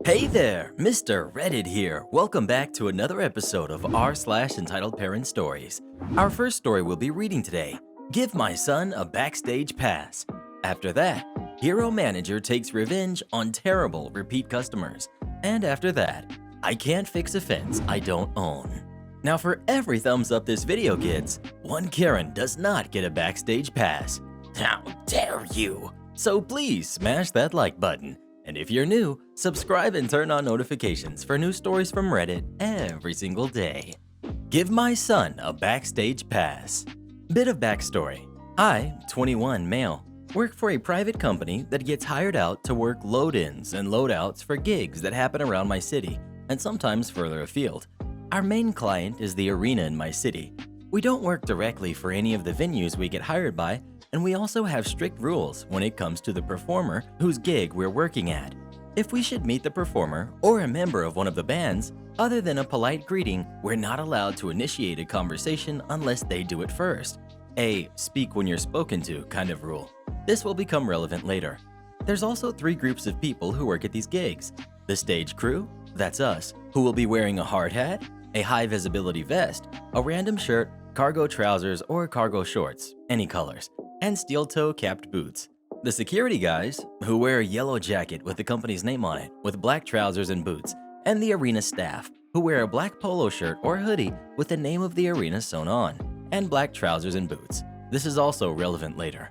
Hey there, Mr. Reddit here. Welcome back to another episode of r/Entitled Parent Stories. Our first story we'll be reading today, Give My Son a Backstage Pass. After that, Hero Manager takes revenge on terrible repeat customers. And after that, I can't fix a fence I don't own. Now for every thumbs up this video gets, one Karen does not get a Backstage Pass. How dare you! So please smash that like button. And if you're new, subscribe and turn on notifications for new stories from Reddit every single day. Give my son a backstage pass. Bit of backstory. I, 21 male, work for a private company that gets hired out to work load-ins and load-outs for gigs that happen around my city and sometimes further afield. Our main client is the arena in my city. We don't work directly for any of the venues we get hired by, and we also have strict rules when it comes to the performer whose gig we're working at. If we should meet the performer or a member of one of the bands, other than a polite greeting, we're not allowed to initiate a conversation unless they do it first. A speak when you're spoken to kind of rule. This will become relevant later. There's also 3 groups of people who work at these gigs. The stage crew, that's us, who will be wearing a hard hat, a high visibility vest, a random shirt, cargo trousers or cargo shorts, any colors, and steel-toe capped boots. The security guys, who wear a yellow jacket with the company's name on it with black trousers and boots, and the arena staff, who wear a black polo shirt or hoodie with the name of the arena sewn on, and black trousers and boots. This is also relevant later.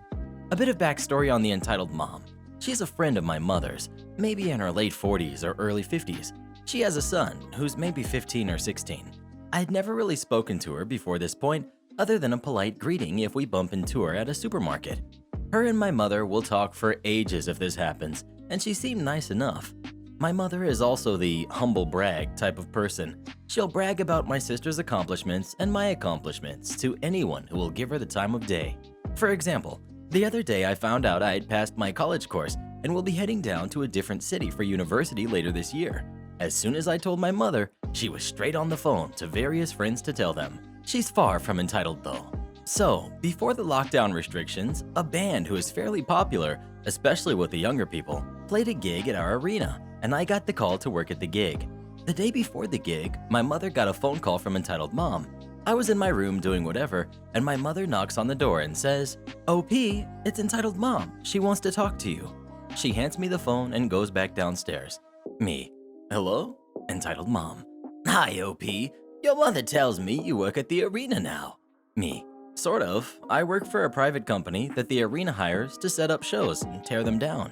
A bit of backstory on the entitled mom. She's a friend of my mother's, maybe in her late 40s or early 50s. She has a son who's maybe 15 or 16. I'd never really spoken to her before this point, other than a polite greeting if we bump into her at a supermarket. Her and my mother will talk for ages if this happens, and she seemed nice enough. My mother is also the humble brag type of person. She'll brag about my sister's accomplishments and my accomplishments to anyone who will give her the time of day. For example, the other day I found out I had passed my college course and will be heading down to a different city for university later this year. As soon as I told my mother, she was straight on the phone to various friends to tell them. She's far from entitled though. So, before the lockdown restrictions, a band who is fairly popular, especially with the younger people, played a gig at our arena, and I got the call to work at the gig. The day before the gig, my mother got a phone call from entitled mom. I was in my room doing whatever, and my mother knocks on the door and says, "OP, it's entitled mom. She wants to talk to you." She hands me the phone and goes back downstairs. Me, "Hello?" Entitled mom, "Hi, OP. Your mother tells me you work at the arena now." Me, "Sort of. I work for a private company that the arena hires to set up shows and tear them down."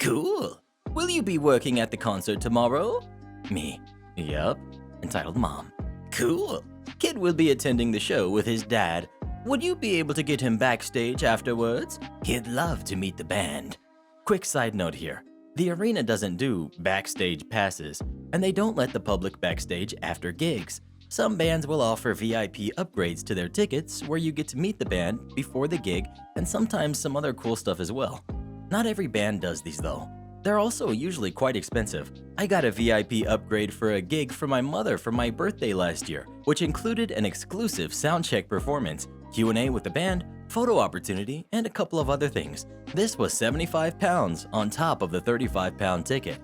"Cool. Will you be working at the concert tomorrow?" Me, "Yup." Entitled mom, "Cool. Kid will be attending the show with his dad. Would you be able to get him backstage afterwards? He'd love to meet the band." Quick side note here. The arena doesn't do backstage passes, and they don't let the public backstage after gigs. Some bands will offer VIP upgrades to their tickets where you get to meet the band before the gig and sometimes some other cool stuff as well. Not every band does these though. They're also usually quite expensive. I got a VIP upgrade for a gig for my mother for my birthday last year, which included an exclusive soundcheck performance, Q&A with the band, photo opportunity, and a couple of other things. This was £75 on top of the £35 ticket.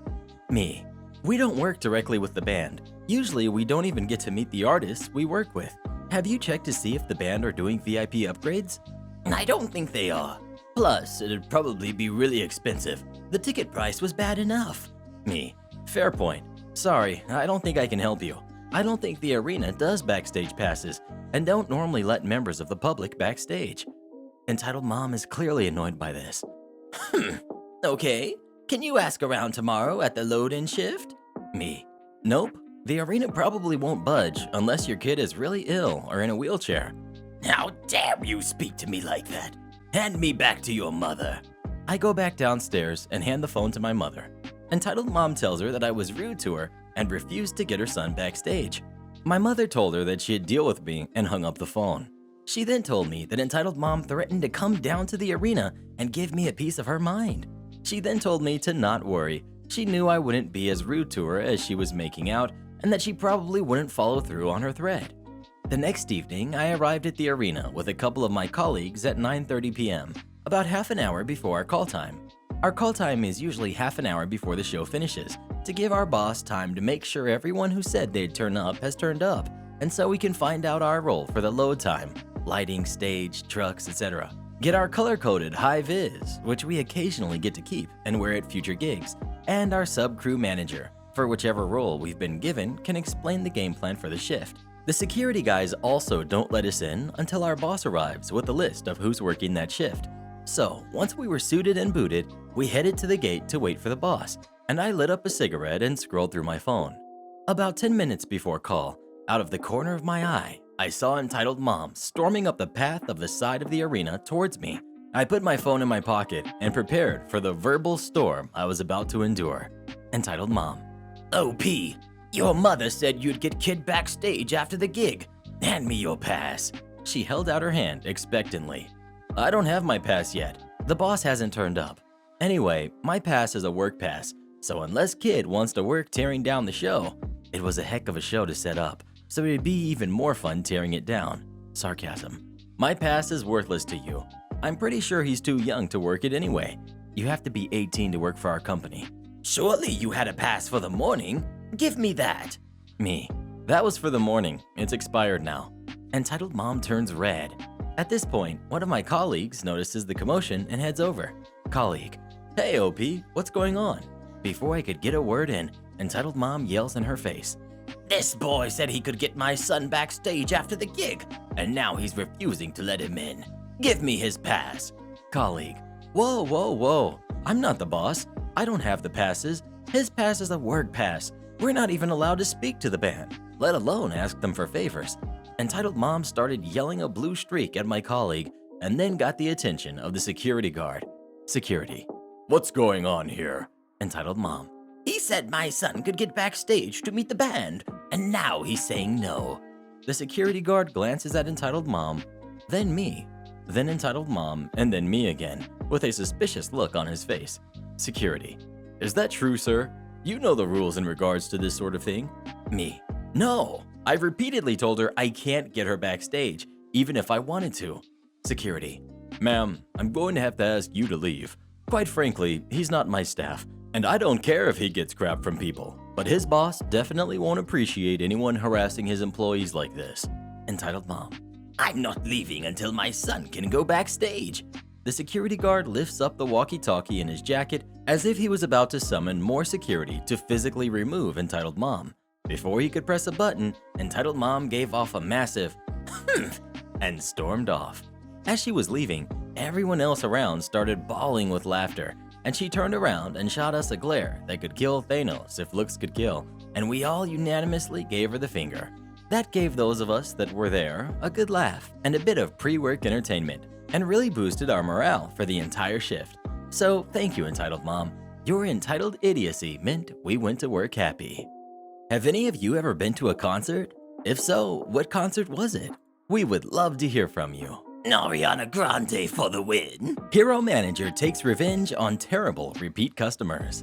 Me, "We don't work directly with the band. Usually we don't even get to meet the artists we work with. Have you checked to see if the band are doing VIP upgrades?" "I don't think they are. Plus, it'd probably be really expensive. The ticket price was bad enough." Me, "Fair point. Sorry, I don't think I can help you. I don't think the arena does backstage passes and don't normally let members of the public backstage." Entitled mom is clearly annoyed by this. "Okay. Can you ask around tomorrow at the load-in shift?" Me, "Nope. The arena probably won't budge unless your kid is really ill or in a wheelchair." "How dare you speak to me like that? Hand me back to your mother." I go back downstairs and hand the phone to my mother. Entitled mom tells her that I was rude to her and refused to get her son backstage. My mother told her that she'd deal with me and hung up the phone. She then told me that entitled mom threatened to come down to the arena and give me a piece of her mind. She then told me to not worry. She knew I wouldn't be as rude to her as she was making out and that she probably wouldn't follow through on her threat. The next evening, I arrived at the arena with a couple of my colleagues at 9:30 p.m., about half an hour before our call time. Our call time is usually half an hour before the show finishes, to give our boss time to make sure everyone who said they'd turn up has turned up, and so we can find out our role for the load time, lighting, stage, trucks, etc. Get our color-coded high-vis, which we occasionally get to keep and wear at future gigs, and our sub-crew manager, for whichever role we've been given, can explain the game plan for the shift. The security guys also don't let us in until our boss arrives with a list of who's working that shift. So, once we were suited and booted, we headed to the gate to wait for the boss, and I lit up a cigarette and scrolled through my phone. About 10 minutes before call, out of the corner of my eye, I saw Entitled Mom storming up the path of the side of the arena towards me. I put my phone in my pocket and prepared for the verbal storm I was about to endure. Entitled Mom: OP, your mother said you'd get kid backstage after the gig. Hand me your pass. She held out her hand expectantly. I don't have my pass yet. The boss hasn't turned up. Anyway, my pass is a work pass, so unless Kid wants to work tearing down the show, it was a heck of a show to set up, so it'd be even more fun tearing it down. Sarcasm. My pass is worthless to you. I'm pretty sure he's too young to work it anyway. You have to be 18 to work for our company. Surely you had a pass for the morning. Give me that. Me. That was for the morning. It's expired now. Entitled Mom turns red. At this point, one of my colleagues notices the commotion and heads over. Colleague: Hey OP, what's going on? Before I could get a word in, Entitled Mom yells in her face: This boy said he could get my son backstage after the gig, and now he's refusing to let him in. Give me his pass. Colleague: Whoa, whoa, whoa. I'm not the boss. I don't have the passes. His pass is a work pass. We're not even allowed to speak to the band, let alone ask them for favors. Entitled Mom started yelling a blue streak at my colleague and then got the attention of the security guard. Security: What's going on here? Entitled Mom: He said my son could get backstage to meet the band, and now he's saying no. The security guard glances at Entitled Mom, then me, then Entitled Mom, and then me again, with a suspicious look on his face. Security: Is that true, sir? You know the rules in regards to this sort of thing. Me: No, I've repeatedly told her I can't get her backstage, even if I wanted to. Security: Ma'am, I'm going to have to ask you to leave. Quite frankly, he's not my staff, and I don't care if he gets crap from people, but his boss definitely won't appreciate anyone harassing his employees like this. Entitled Mom: I'm not leaving until my son can go backstage. The security guard lifts up the walkie-talkie in his jacket as if he was about to summon more security to physically remove Entitled Mom. Before he could press a button, Entitled Mom gave off a massive "Humph" and stormed off. As she was leaving, everyone else around started bawling with laughter, and she turned around and shot us a glare that could kill Thanos if looks could kill, and we all unanimously gave her the finger. That gave those of us that were there a good laugh and a bit of pre-work entertainment, and really boosted our morale for the entire shift. So thank you, Entitled Mom. Your entitled idiocy meant we went to work happy. Have any of you ever been to a concert? If so, what concert was it? We would love to hear from you. Ariana Grande for the win. Hero manager takes revenge on terrible repeat customers.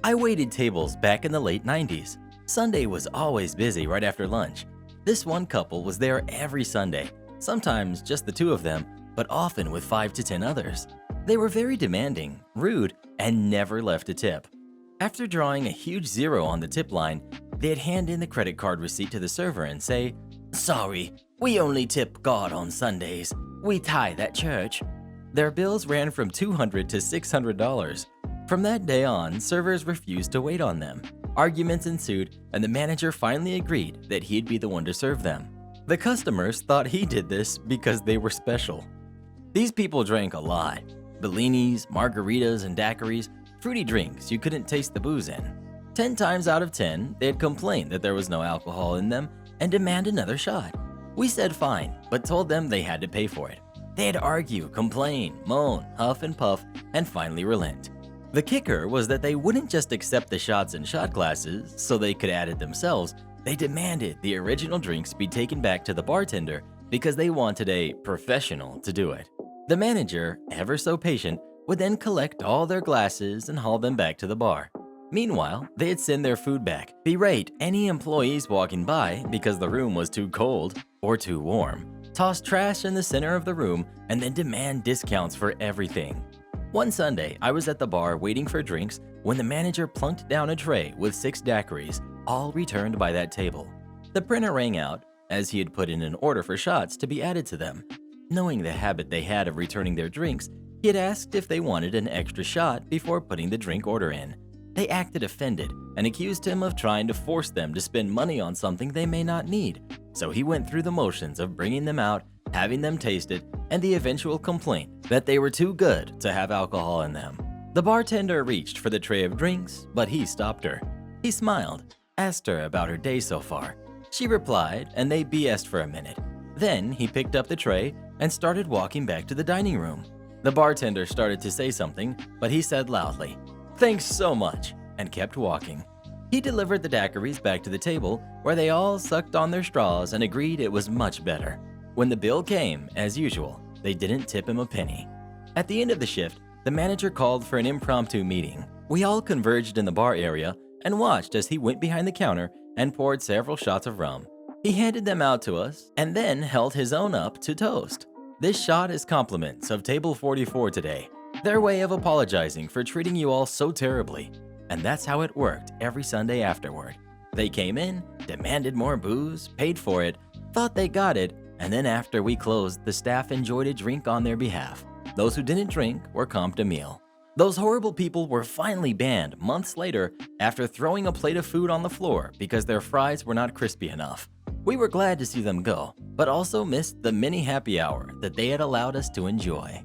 I waited tables back in the late 90s. Sunday was always busy right after lunch. This one couple was there every Sunday, sometimes just the two of them, but often with 5 to 10 others. They were very demanding, rude, and never left a tip. After drawing a huge zero on the tip line, they'd hand in the credit card receipt to the server and say, "Sorry, we only tip God on Sundays. We tithe at church." Their bills ran from $200 to $600. From that day on, servers refused to wait on them. Arguments ensued, and the manager finally agreed that he'd be the one to serve them. The customers thought he did this because they were special. These people drank a lot. Bellinis, margaritas, and daiquiris, fruity drinks you couldn't taste the booze in. 10 times out of 10, they'd complain that there was no alcohol in them and demand another shot. We said fine, but told them they had to pay for it. They'd argue, complain, moan, huff and puff, and finally relent. The kicker was that they wouldn't just accept the shots and shot glasses so they could add it themselves. They demanded the original drinks be taken back to the bartender because they wanted a professional to do it. The manager, ever so patient, would then collect all their glasses and haul them back to the bar. Meanwhile, they'd send their food back, berate any employees walking by because the room was too cold or too warm, toss trash in the center of the room, and then demand discounts for everything. One Sunday, I was at the bar waiting for drinks when the manager plunked down a tray with 6 daiquiris, all returned by that table. The printer rang out, as he had put in an order for shots to be added to them. Knowing the habit they had of returning their drinks, he had asked if they wanted an extra shot before putting the drink order in. They acted offended and accused him of trying to force them to spend money on something they may not need. So he went through the motions of bringing them out, having them taste it, and the eventual complaint that they were too good to have alcohol in them. The bartender reached for the tray of drinks, but he stopped her. He smiled, asked her about her day so far. She replied, and they BS'd for a minute. Then he picked up the tray and started walking back to the dining room. The bartender started to say something, but he said loudly, "Thanks so much," and kept walking. He delivered the daiquiris back to the table, where they all sucked on their straws and agreed it was much better. When the bill came, as usual, they didn't tip him a penny. At the end of the shift, the manager called for an impromptu meeting. We all converged in the bar area and watched as he went behind the counter and poured several shots of rum. He handed them out to us and then held his own up to toast. This shot is compliments of Table 44 today, their way of apologizing for treating you all so terribly. And that's how it worked every Sunday afterward. They came in, demanded more booze, paid for it, thought they got it, and then after we closed, the staff enjoyed a drink on their behalf. Those who didn't drink were comped a meal. Those horrible people were finally banned months later after throwing a plate of food on the floor because their fries were not crispy enough. We were glad to see them go, but also missed the mini happy hour that they had allowed us to enjoy.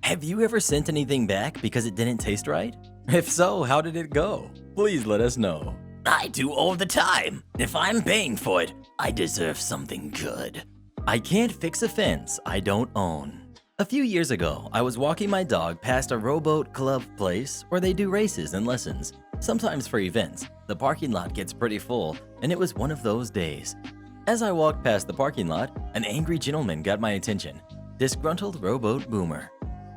Have you ever sent anything back because it didn't taste right? If so, how did it go? Please let us know. I do all the time. If I'm paying for it, I deserve something good. I can't fix a fence I don't own. A few years ago, I was walking my dog past a rowboat club place where they do races and lessons. Sometimes for events, the parking lot gets pretty full, and it was one of those days. As I walked past the parking lot, an angry gentleman got my attention. Disgruntled rowboat boomer.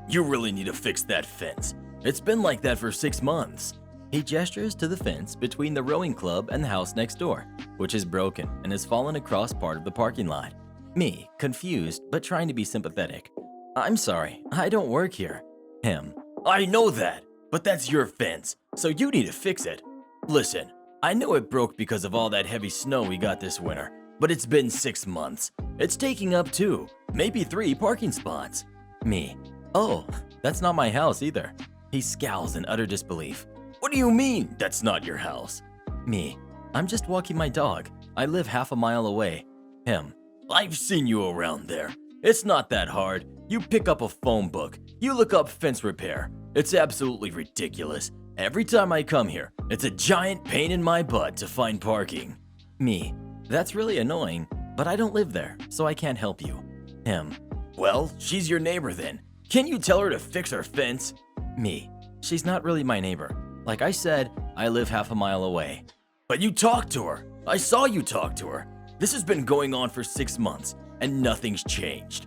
You really need to fix that fence. It's been like that for 6 months. He gestures to the fence between the rowing club and the house next door, which is broken and has fallen across part of the parking lot. Me, confused but trying to be sympathetic. I'm sorry, I don't work here. Him. I know that, but that's your fence, so you need to fix it. Listen, I know it broke because of all that heavy snow we got this winter, but it's been 6 months. It's taking up 2, maybe 3 parking spots. Me. Oh, that's not my house either. He scowls in utter disbelief. What do you mean, that's not your house? Me. I'm just walking my dog. I live half a mile away. Him. I've seen you around there. It's not that hard. You pick up a phone book. You look up fence repair. It's absolutely ridiculous. Every time I come here, it's a giant pain in my butt to find parking. Me. That's really annoying, but I don't live there, so I can't help you. Him. Well, she's your neighbor then. Can you tell her to fix her fence? Me. She's not really my neighbor. Like I said, I live half a mile away. But you talked to her. I saw you talk to her. This has been going on for 6 months, and nothing's changed.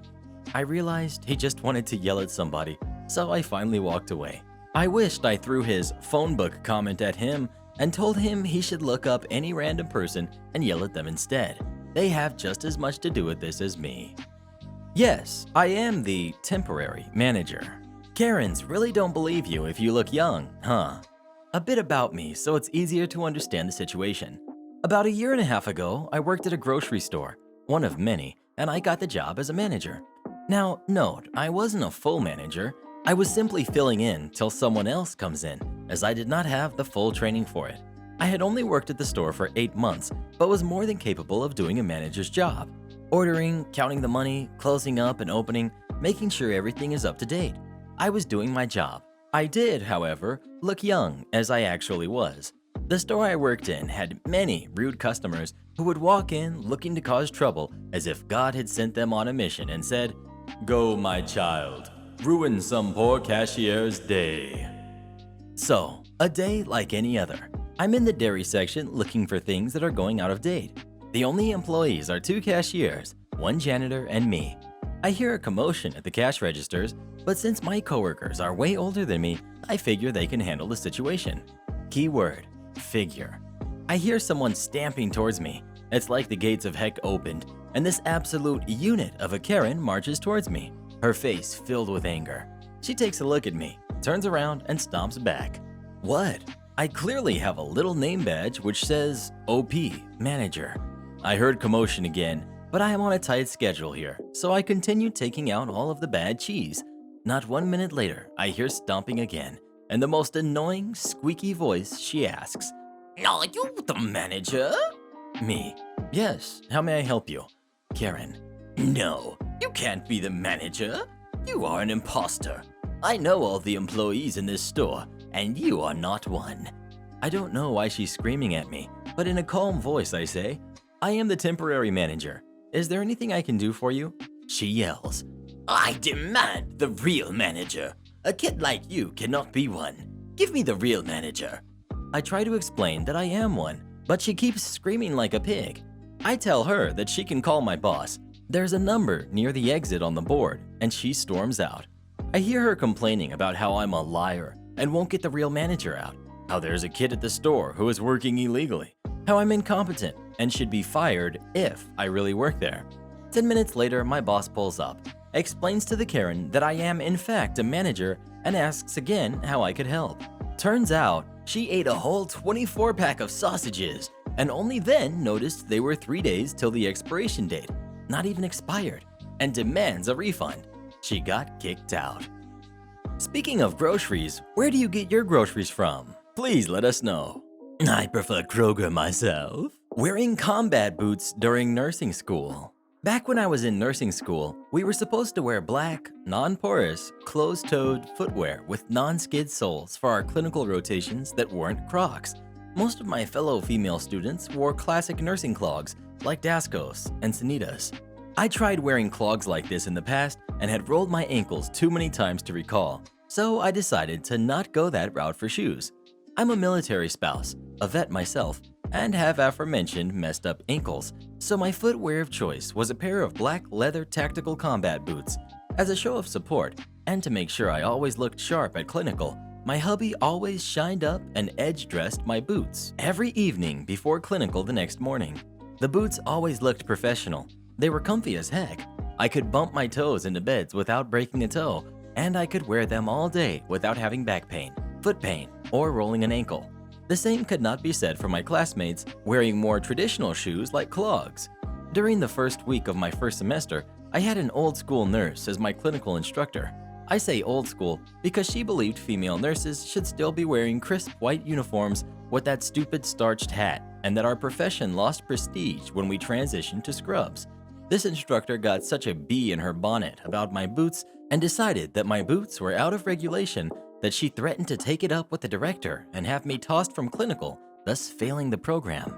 I realized he just wanted to yell at somebody, so I finally walked away. I wished I threw his phone book comment at him and told him he should look up any random person and yell at them instead. They have just as much to do with this as me. Yes, I am the temporary manager. Karens really don't believe you if you look young, huh? A bit about me so it's easier to understand the situation. About 1.5 years ago, I worked at a grocery store, one of many, and I got the job as a manager. Now, note, I wasn't a full manager. I was simply filling in till someone else comes in, as I did not have the full training for it. I had only worked at the store for 8 months, but was more than capable of doing a manager's job. Ordering, counting the money, closing up and opening, making sure everything is up to date. I was doing my job. I did, however, look young, as I actually was. The store I worked in had many rude customers who would walk in looking to cause trouble as if God had sent them on a mission and said, "Go, my child, ruin some poor cashier's day." So, a day like any other. I'm in the dairy section looking for things that are going out of date. The only employees are 2 cashiers, 1 janitor, and me. I hear a commotion at the cash registers, but since my coworkers are way older than me, I figure they can handle the situation. Keyword, figure. I hear someone stamping towards me. It's like the gates of heck opened, and this absolute unit of a Karen marches towards me, her face filled with anger. She takes a look at me, turns around, and stomps back. What? I clearly have a little name badge which says OP, Manager. I heard commotion again, but I am on a tight schedule here, so I continue taking out all of the bad cheese. Not 1 minute later, I hear stomping again, and the most annoying, squeaky voice, she asks, "Are you the manager?" Me. Yes, how may I help you? Karen. No, you can't be the manager. You are an imposter. I know all the employees in this store, and you are not one. I don't know why she's screaming at me, but in a calm voice I say, I am the temporary manager. Is there anything I can do for you? She yells, I demand the real manager. A kid like you cannot be one. Give me the real manager. I try to explain that I am one, but she keeps screaming like a pig. I tell her that she can call my boss. There's a number near the exit on the board, and she storms out. I hear her complaining about how I'm a liar and won't get the real manager out, how there's a kid at the store who is working illegally, how I'm incompetent and should be fired if I really work there. 10 minutes later, my boss pulls up, explains to the Karen that I am in fact a manager, and asks again how I could help. Turns out, she ate a whole 24-pack of sausages and only then noticed they were 3 days till the expiration date, not even expired, and demands a refund. She got kicked out. Speaking of groceries, where do you get your groceries from? Please let us know. I prefer Kroger myself. Wearing combat boots during nursing school. Back when I was in nursing school, we were supposed to wear black, non-porous, closed-toed footwear with non-skid soles for our clinical rotations that weren't Crocs. Most of my fellow female students wore classic nursing clogs like Dascos and Sanitas. I tried wearing clogs like this in the past and had rolled my ankles too many times to recall, so I decided to not go that route for shoes. I'm a military spouse, a vet myself, and have aforementioned messed up ankles, so my footwear of choice was a pair of black leather tactical combat boots. As a show of support, and to make sure I always looked sharp at clinical, my hubby always shined up and edge-dressed my boots every evening before clinical the next morning. The boots always looked professional. They were comfy as heck. I could bump my toes into beds without breaking a toe, and I could wear them all day without having back pain, foot pain, or rolling an ankle. The same could not be said for my classmates wearing more traditional shoes like clogs. During the first week of my first semester, I had an old school nurse as my clinical instructor. I say old school because she believed female nurses should still be wearing crisp white uniforms with that stupid starched hat, and that our profession lost prestige when we transitioned to scrubs. This instructor got such a bee in her bonnet about my boots and decided that my boots were out of regulation that she threatened to take it up with the director and have me tossed from clinical, thus failing the program.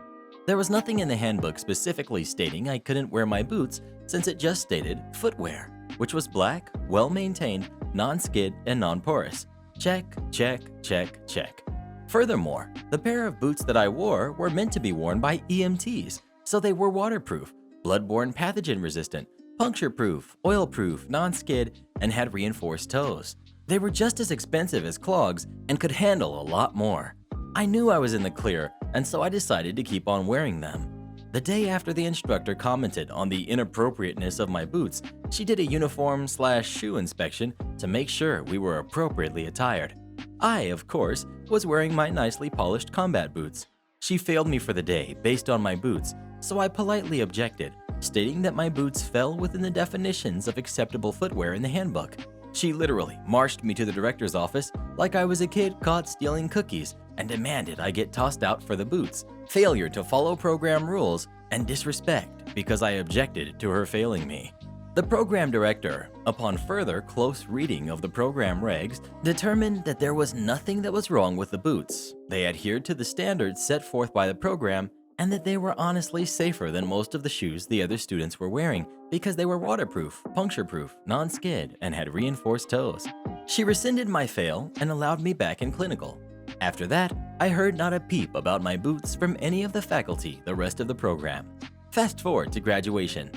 There was nothing in the handbook specifically stating I couldn't wear my boots since it just stated footwear, which was black, well-maintained, non-skid, and non-porous. Check, check, check, check. Furthermore, the pair of boots that I wore were meant to be worn by EMTs, so they were waterproof, bloodborne pathogen resistant, puncture-proof, oil-proof, non-skid, and had reinforced toes. They were just as expensive as clogs and could handle a lot more. I knew I was in the clear, and so I decided to keep on wearing them. The day after the instructor commented on the inappropriateness of my boots, she did a uniform/shoe inspection to make sure we were appropriately attired. I, of course, was wearing my nicely polished combat boots. She failed me for the day based on my boots, so I politely objected, stating that my boots fell within the definitions of acceptable footwear in the handbook. She literally marched me to the director's office like I was a kid caught stealing cookies and demanded I get tossed out for the boots, failure to follow program rules, and disrespect because I objected to her failing me. The program director, upon further close reading of the program regs, determined that there was nothing that was wrong with the boots. They adhered to the standards set forth by the program, and that they were honestly safer than most of the shoes the other students were wearing because they were waterproof, puncture-proof, non-skid, and had reinforced toes. She rescinded my fail and allowed me back in clinical. After that, I heard not a peep about my boots from any of the faculty the rest of the program. Fast forward to graduation.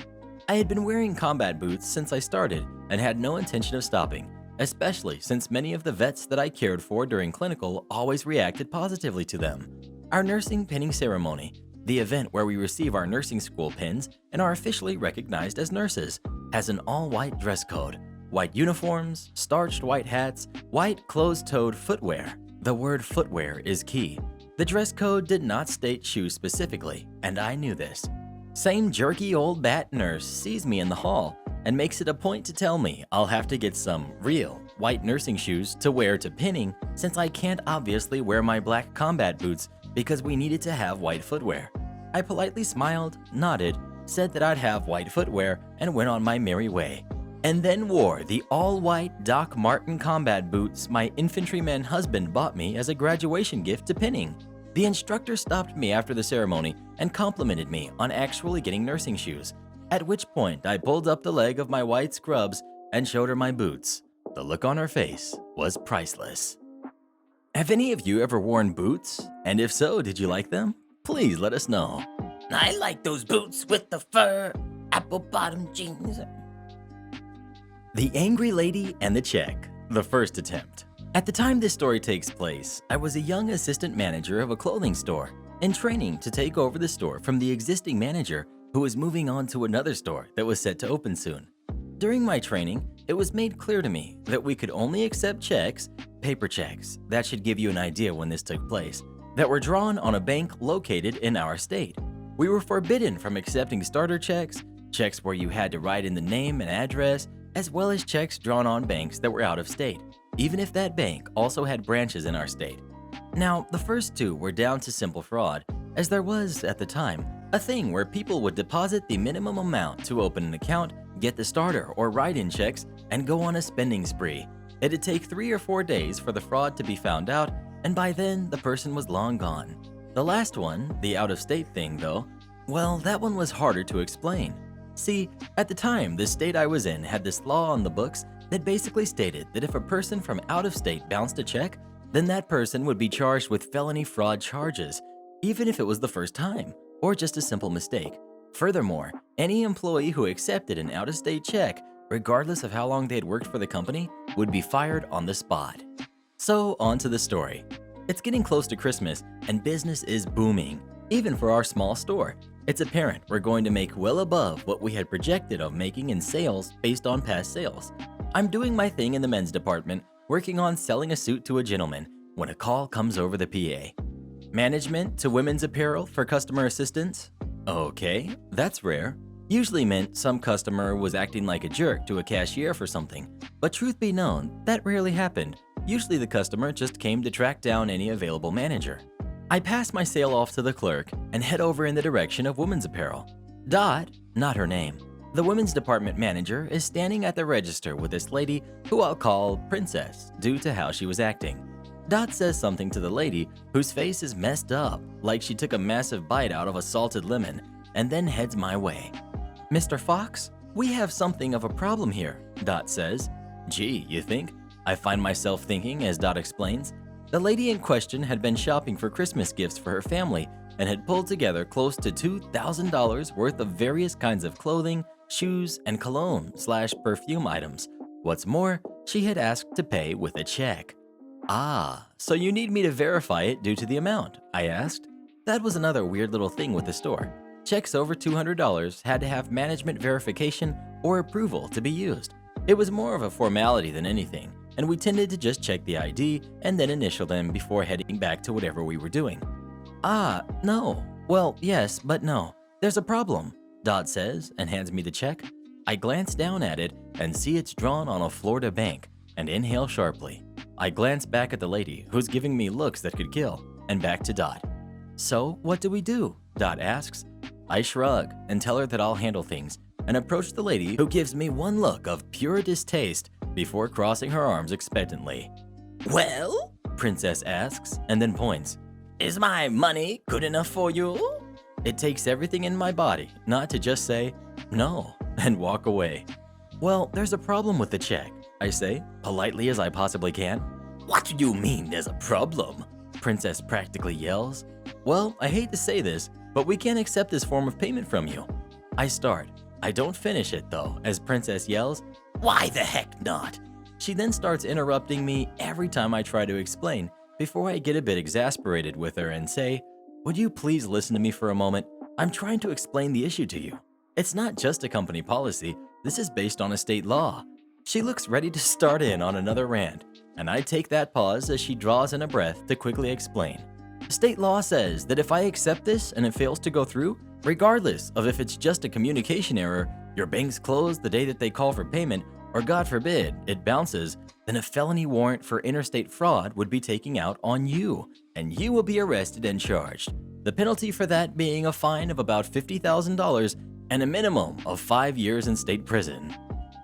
I had been wearing combat boots since I started and had no intention of stopping, especially since many of the vets that I cared for during clinical always reacted positively to them. Our nursing pinning ceremony, the event where we receive our nursing school pins and are officially recognized as nurses, has an all-white dress code. white uniforms, starched white hats, white closed-toed footwear. The word footwear is key. The dress code did not state shoes specifically, and I knew this. Same jerky old bat nurse sees me in the hall and makes it a point to tell me I'll have to get some real white nursing shoes to wear to pinning since I can't obviously wear my black combat boots because we needed to have white footwear. I politely smiled, nodded, said that I'd have white footwear, and went on my merry way. And then wore the all-white Doc Marten combat boots my infantryman husband bought me as a graduation gift to pinning. The instructor stopped me after the ceremony and complimented me on actually getting nursing shoes, at which point I pulled up the leg of my white scrubs and showed her my boots. The look on her face was priceless. Have any of you ever worn boots? And if so, did you like them? Please let us know. I like those boots with the fur, apple-bottom jeans. The Angry Lady and the Check, the first attempt. At the time this story takes place, I was a young assistant manager of a clothing store in training to take over the store from the existing manager who was moving on to another store that was set to open soon. During my training, it was made clear to me that we could only accept checks, paper checks, that should give you an idea when this took place, that were drawn on a bank located in our state. We were forbidden from accepting starter checks, checks where you had to write in the name and address, as well as checks drawn on banks that were out of state, even if that bank also had branches in our state. Now, the first two were down to simple fraud, as there was, at the time, a thing where people would deposit the minimum amount to open an account, get the starter or write-in checks, and go on a spending spree. It'd take 3 or 4 days for the fraud to be found out, and by then, the person was long gone. The last one, the out-of-state thing though, well, that one was harder to explain. See, at the time, the state I was in had this law on the books that basically stated that if a person from out of state bounced a check, then that person would be charged with felony fraud charges, even if it was the first time, or just a simple mistake. Furthermore, any employee who accepted an out-of-state check, regardless of how long they had worked for the company, would be fired on the spot. So, on to the story. It's getting close to Christmas, and business is booming, even for our small store. It's apparent we're going to make well above what we had projected of making in sales based on past sales. I'm doing my thing in the men's department, working on selling a suit to a gentleman, when a call comes over the PA. Management to women's apparel for customer assistance? Okay, that's rare. Usually meant some customer was acting like a jerk to a cashier for something, but truth be known, that rarely happened. Usually the customer just came to track down any available manager. I pass my sale off to the clerk and head over in the direction of women's apparel. Dot, not her name, the women's department manager, is standing at the register with this lady who I'll call Princess due to how she was acting. Dot says something to the lady whose face is messed up, like she took a massive bite out of a salted lemon, and then heads my way. Mr. Fox, we have something of a problem here, Dot says. Gee, you think? I find myself thinking as Dot explains. The lady in question had been shopping for Christmas gifts for her family and had pulled together close to $2,000 worth of various kinds of clothing, shoes, and cologne/perfume items. What's more, she had asked to pay with a check. Ah, so you need me to verify it due to the amount, I asked. That was another weird little thing with the store. Checks over $200 had to have management verification or approval to be used. It was more of a formality than anything, and we tended to just check the ID and then initial them before heading back to whatever we were doing. Ah, no. Well, yes, but no. There's a problem, Dot says and hands me the check. I glance down at it and see it's drawn on a Florida bank and inhale sharply. I glance back at the lady who's giving me looks that could kill and back to Dot. So, what do we do? Dot asks. I shrug and tell her that I'll handle things and approach the lady who gives me one look of pure distaste before crossing her arms expectantly. Well, Princess asks and then points. is my money good enough for you? It takes everything in my body not to just say no and walk away. Well, there's a problem with the check, I say, politely as I possibly can. What do you mean there's a problem? Princess practically yells. Well, I hate to say this, but we can't accept this form of payment from you. I start. I don't finish it though, as Princess yells, Why the heck not? She then starts interrupting me every time I try to explain before I get a bit exasperated with her and say, would you please listen to me for a moment? I'm trying to explain the issue to you. It's not just a company policy, this is based on a state law. She looks ready to start in on another rant, and I take that pause as she draws in a breath to quickly explain. State law says that if I accept this and it fails to go through, regardless of if it's just a communication error, your bank's closed the day that they call for payment, or God forbid, it bounces, then a felony warrant for interstate fraud would be taken out on you, and you will be arrested and charged. The penalty for that being a fine of about $50,000 and a minimum of 5 years in state prison.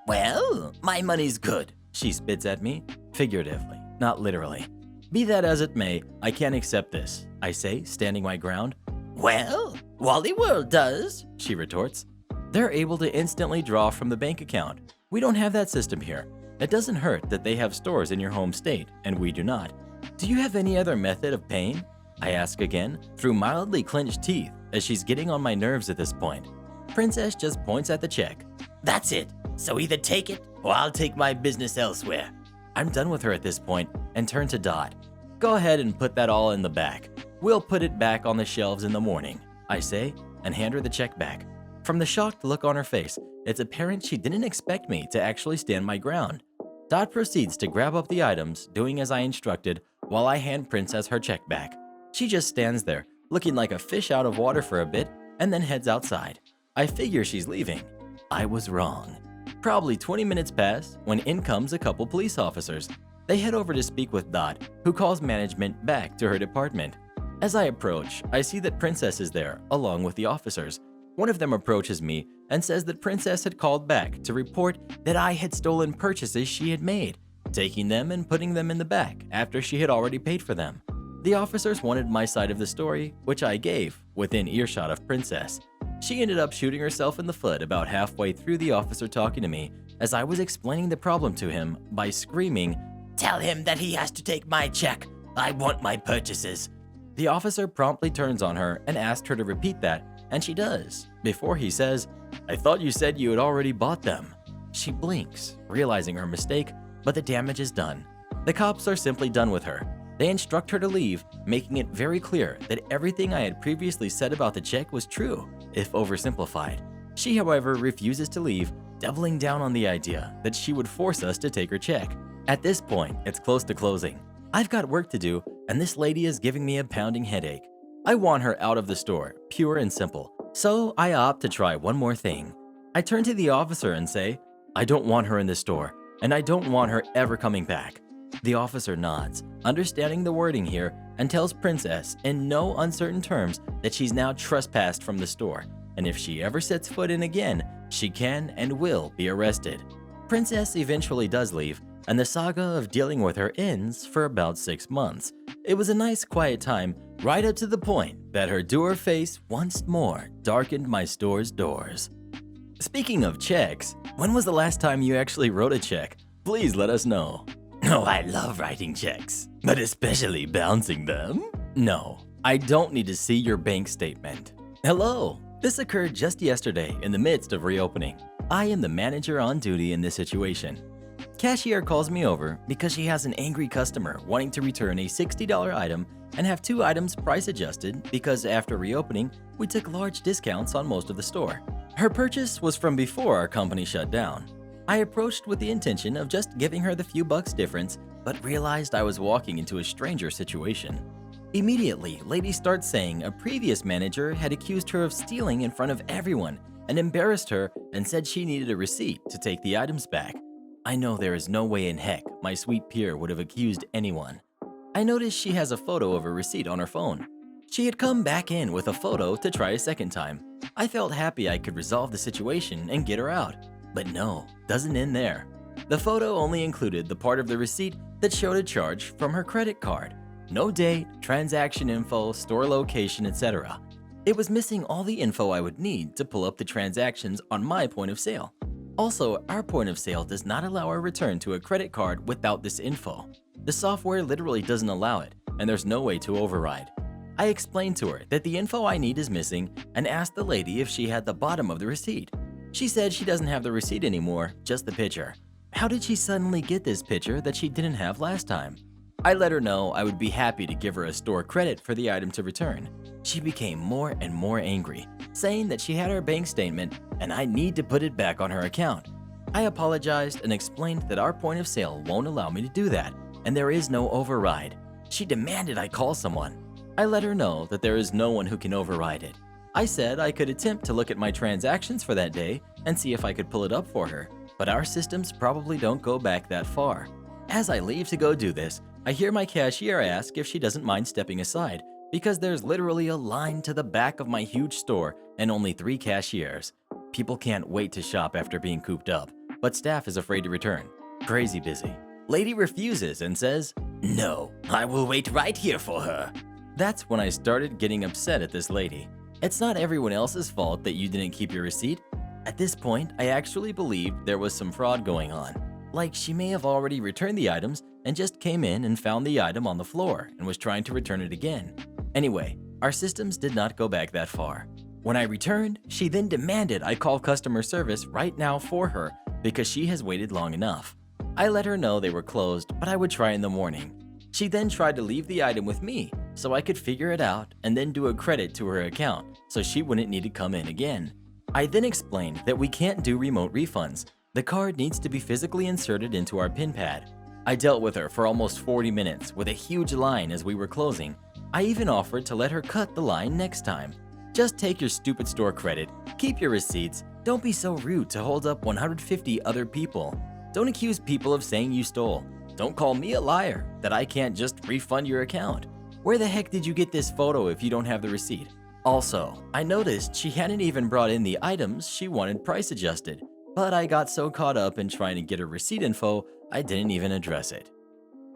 Well, my money's good. She spits at me, figuratively, not literally. Be that as it may, I can't accept this, I say, standing my ground. Well, Wally World does, she retorts. They're able to instantly draw from the bank account. We don't have that system here. It doesn't hurt that they have stores in your home state, and we do not. Do you have any other method of paying? I ask again, through mildly clenched teeth, as she's getting on my nerves at this point. Princess just points at the check. That's it. So either take it, or I'll take my business elsewhere. I'm done with her at this point and turn to Dot. Go ahead and put that all in the back. We'll put it back on the shelves in the morning, I say, and hand her the check back. From the shocked look on her face, it's apparent she didn't expect me to actually stand my ground. Dot proceeds to grab up the items, doing as I instructed, while I hand Princess her check back. She just stands there, looking like a fish out of water for a bit, and then heads outside. I figure she's leaving. I was wrong. Probably 20 minutes pass when in comes a couple police officers. They head over to speak with Dot, who calls management back to her department. As I approach, I see that Princess is there, along with the officers. One of them approaches me and says that Princess had called back to report that I had stolen purchases she had made, taking them and putting them in the back after she had already paid for them. The officers wanted my side of the story, which I gave, within earshot of Princess. She ended up shooting herself in the foot about halfway through the officer talking to me as I was explaining the problem to him by screaming, "Tell him that he has to take my check. I want my purchases." The officer promptly turns on her and asks her to repeat that, and she does, before he says, "I thought you said you had already bought them." She blinks, realizing her mistake, but the damage is done. The cops are simply done with her. They instruct her to leave, making it very clear that everything I had previously said about the check was true, if oversimplified. She, however, refuses to leave, doubling down on the idea that she would force us to take her check. At this point, it's close to closing. I've got work to do, and this lady is giving me a pounding headache. I want her out of the store, pure and simple, so I opt to try one more thing. I turn to the officer and say, "I don't want her in the store, and I don't want her ever coming back." The officer nods, understanding the wording here, and tells Princess in no uncertain terms that she's now trespassed from the store, and if she ever sets foot in again, she can and will be arrested. Princess eventually does leave, and the saga of dealing with her ends for about 6 months. It was a nice quiet time, right up to the point that her dour face once more darkened my store's doors. Speaking of checks, when was the last time you actually wrote a check? Please let us know. Oh, I love writing checks, but especially bouncing them. No, I don't need to see your bank statement. Hello, this occurred just yesterday in the midst of reopening. I am the manager on duty in this situation. Cashier calls me over because she has an angry customer wanting to return a $60 item and have 2 items price adjusted because after reopening, we took large discounts on most of the store. Her purchase was from before our company shut down. I approached with the intention of just giving her the few bucks difference, but realized I was walking into a stranger situation. Immediately, lady starts saying a previous manager had accused her of stealing in front of everyone and embarrassed her and said she needed a receipt to take the items back. I know there is no way in heck my sweet peer would have accused anyone. I noticed she has a photo of a receipt on her phone. She had come back in with a photo to try a second time. I felt happy I could resolve the situation and get her out. But no, doesn't end there. The photo only included the part of the receipt that showed a charge from her credit card. No date, transaction info, store location, etc. It was missing all the info I would need to pull up the transactions on my point of sale. Also, our point of sale does not allow a return to a credit card without this info. The software literally doesn't allow it, and there's no way to override. I explained to her that the info I need is missing and asked the lady if she had the bottom of the receipt. She said she doesn't have the receipt anymore, just the picture. How did she suddenly get this picture that she didn't have last time? I let her know I would be happy to give her a store credit for the item to return. She became more and more angry, saying that she had her bank statement and I need to put it back on her account. I apologized and explained that our point of sale won't allow me to do that, and there is no override. She demanded I call someone. I let her know that there is no one who can override it. I said I could attempt to look at my transactions for that day and see if I could pull it up for her, but our systems probably don't go back that far. As I leave to go do this, I hear my cashier ask if she doesn't mind stepping aside because there's literally a line to the back of my huge store and only 3 cashiers. People can't wait to shop after being cooped up, but staff is afraid to return. Crazy busy. Lady refuses and says, No, I will wait right here for her. That's when I started getting upset at this lady. It's not everyone else's fault that you didn't keep your receipt. At this point, I actually believed there was some fraud going on. Like she may have already returned the items and just came in and found the item on the floor and was trying to return it again. Anyway, our systems did not go back that far. When I returned, she then demanded I call customer service right now for her because she has waited long enough. I let her know they were closed, but I would try in the morning. She then tried to leave the item with me so I could figure it out and then do a credit to her account so she wouldn't need to come in again. I then explained that we can't do remote refunds. The card needs to be physically inserted into our PIN pad. I dealt with her for almost 40 minutes with a huge line as we were closing. I even offered to let her cut the line next time. Just take your stupid store credit, keep your receipts, don't be so rude to hold up 150 other people. Don't accuse people of saying you stole. Don't call me a liar that I can't just refund your account. Where the heck did you get this photo if you don't have the receipt? Also, I noticed she hadn't even brought in the items she wanted price adjusted, but I got so caught up in trying to get her receipt info, I didn't even address it.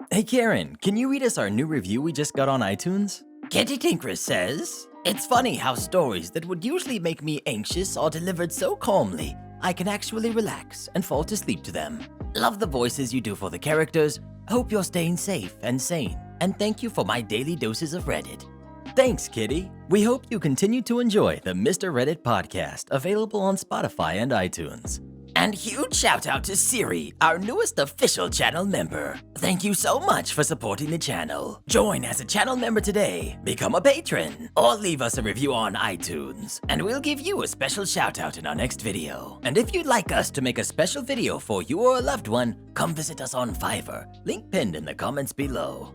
Hey Karen, can you read us our new review we just got on iTunes? Kitty Tinker says, It's funny how stories that would usually make me anxious are delivered so calmly, I can actually relax and fall to sleep to them. Love the voices you do for the characters. Hope you're staying safe and sane. And thank you for my daily doses of Reddit. Thanks, Kitty. We hope you continue to enjoy the Mr. Reddit podcast, available on Spotify and iTunes. And huge shout out to Siri, our newest official channel member. Thank you so much for supporting the channel. Join as a channel member today, become a patron, or leave us a review on iTunes, and we'll give you a special shout out in our next video. And if you'd like us to make a special video for you or a loved one, come visit us on Fiverr, link pinned in the comments below.